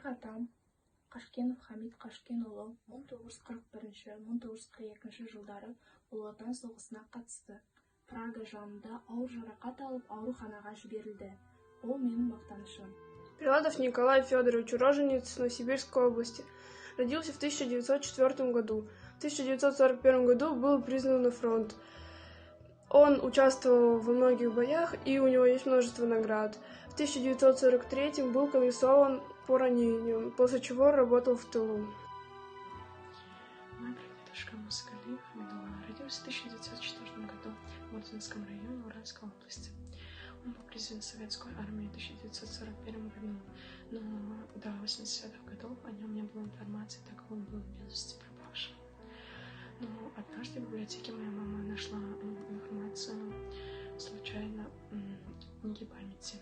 Аяқ атам Қашкенов Хамит Қашкенұлы 1941-1942 жылдары Ұлы Отан соғысына қатысты. Прага жанында ауыр жарақат алып ауруханаға жіберілді. Ол менің мақтанышым. Приладов Николай Федорович, уроженец Новосибирской области. Родился в 1904 году. В 1941 году был призван на фронт. Он участвовал во многих боях, и у него есть множество наград. В 1943 был комиссован по ранению, после чего работал в тылу. Мой прадедушка Мусагали Хамидулла родился в 1904 году в Мурзинском районе Уральской области. Он был призван в советскую армию в 1941 году, но до 80-х годов о нем не было информации, так как он был без вести пропавшим. Но однажды в библиотеке моя мама нашла информацию случайно в книге памяти.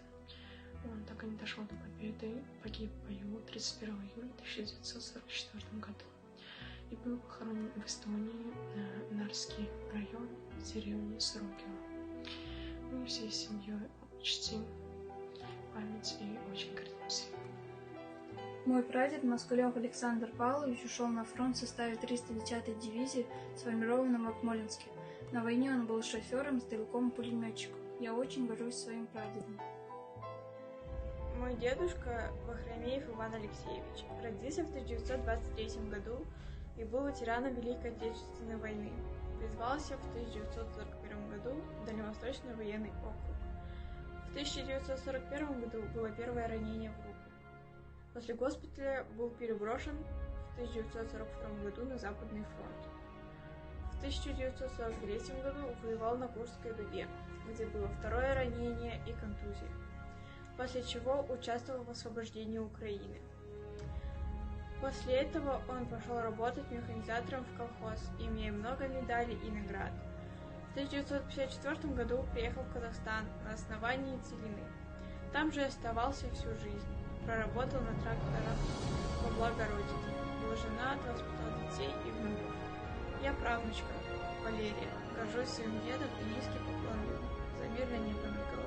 Он так и не дошел до победы, погиб в бою 31 июля 1944 году и был похоронен в Эстонии, Нарский район, в деревне Сорокино. Мы всей семьей чтим память и очень гордимся. Мой прадед Москалев Александр Павлович ушел на фронт в составе 310-й дивизии, сформированном в Акмолинске. На войне он был шофером, стрелком-пулеметчиком. Я очень горжусь своим прадедом. Мой дедушка Вахромеев Иван Алексеевич родился в 1923 году и был ветераном Великой Отечественной войны. Призвался в 1941 году в Дальневосточный военный округ. В 1941 году было первое ранение в руку. После госпиталя был переброшен в 1942 году на Западный фронт. В 1943 году воевал на Курской дуге, где было второе ранение и контузия, после чего участвовал в освобождении Украины. После этого он пошел работать механизатором в колхоз, имея много медалей и наград. В 1954 году приехал в Казахстан на основании Целины. Там же оставался всю жизнь. Проработал на тракторах во благо Родины. Был женат, воспитал детей и внуков. Я правнучка Валерия. Горжусь своим дедом и низкий поклон ему за мирное небо над головой.